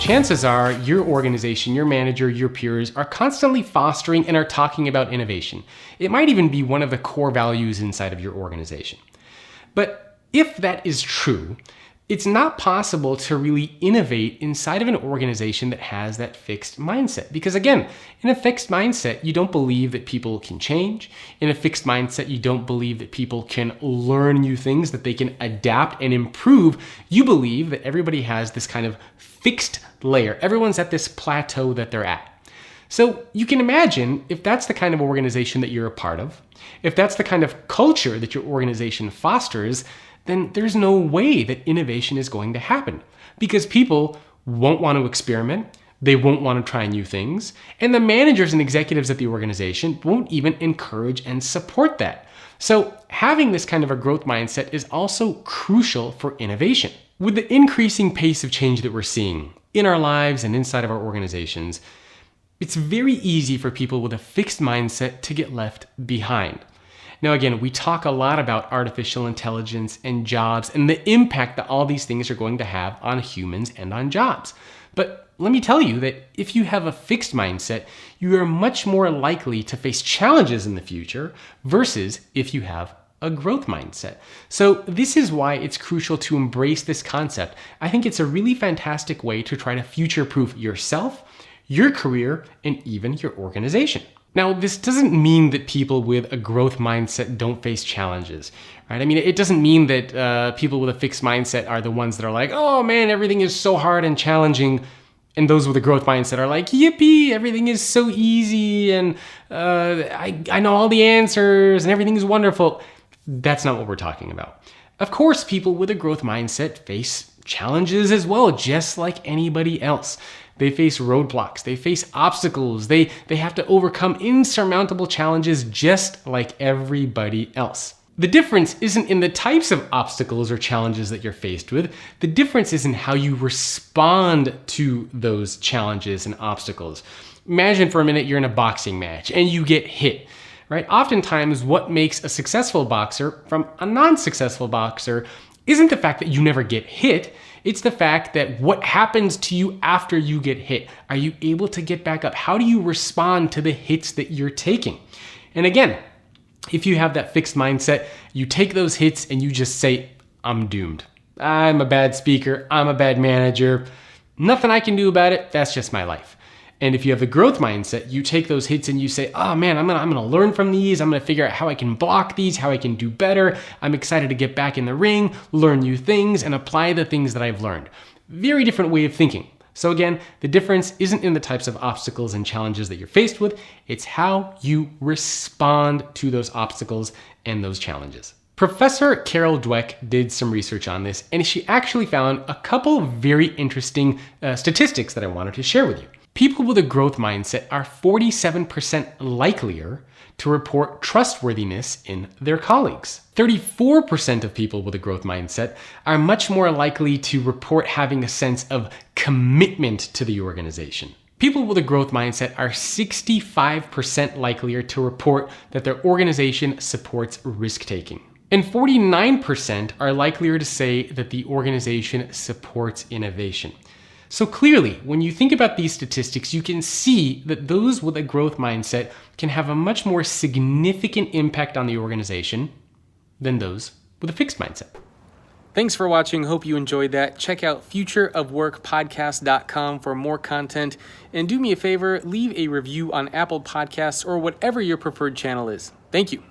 chances are your organization, your manager, your peers are constantly fostering and are talking about innovation. It might even be one of the core values inside of your organization. But if that is true, it's not possible to really innovate inside of an organization that has that fixed mindset. Because again, in a fixed mindset, you don't believe that people can change. In a fixed mindset, you don't believe that people can learn new things, that they can adapt and improve. You believe that everybody has this kind of fixed layer. Everyone's at this plateau that they're at. So you can imagine if that's the kind of organization that you're a part of, if that's the kind of culture that your organization fosters, then there's no way that innovation is going to happen because people won't want to experiment, they won't want to try new things, and the managers and executives at the organization won't even encourage and support that. So having this kind of a growth mindset is also crucial for innovation. With the increasing pace of change that we're seeing in our lives and inside of our organizations, it's very easy for people with a fixed mindset to get left behind. Now, again, we talk a lot about artificial intelligence and jobs and the impact that all these things are going to have on humans and on jobs. But let me tell you that if you have a fixed mindset, you are much more likely to face challenges in the future versus if you have a growth mindset. So this is why it's crucial to embrace this concept. I think it's a really fantastic way to try to future-proof yourself, your career, and even your organization. Now, this doesn't mean that people with a growth mindset don't face challenges, right? I mean, it doesn't mean that people with a fixed mindset are the ones that are like, oh man, everything is so hard and challenging. And those with a growth mindset are like, yippee, everything is so easy and I know all the answers and everything is wonderful. That's not what we're talking about. Of course, people with a growth mindset face challenges as well, just like anybody else. They face roadblocks, they face obstacles, they have to overcome insurmountable challenges just like everybody else. The difference isn't in the types of obstacles or challenges that you're faced with. The difference is in how you respond to those challenges and obstacles. Imagine for a minute you're in a boxing match and you get hit, right? Oftentimes what makes a successful boxer from a non-successful boxer isn't the fact that you never get hit. It's the fact that what happens to you after you get hit. Are you able to get back up? How do you respond to the hits that you're taking? And again, if you have that fixed mindset, you take those hits and you just say, I'm doomed. I'm a bad speaker. I'm a bad manager. Nothing I can do about it. That's just my life. And if you have a growth mindset, you take those hits and you say, oh man, I'm gonna learn from these. I'm gonna figure out how I can block these, how I can do better. I'm excited to get back in the ring, learn new things, and apply the things that I've learned. Very different way of thinking. So again, the difference isn't in the types of obstacles and challenges that you're faced with. It's how you respond to those obstacles and those challenges. Professor Carol Dweck did some research on this, and she actually found a couple of very interesting statistics that I wanted to share with you. People with a growth mindset are 47% likelier to report trustworthiness in their colleagues. 34% of people with a growth mindset are much more likely to report having a sense of commitment to the organization. People with a growth mindset are 65% likelier to report that their organization supports risk-taking. And 49% are likelier to say that the organization supports innovation. So clearly, when you think about these statistics, you can see that those with a growth mindset can have a much more significant impact on the organization than those with a fixed mindset. Thanks for watching. Hope you enjoyed that. Check out futureofworkpodcast.com for more content. And do me a favor, leave a review on Apple Podcasts or whatever your preferred channel is. Thank you.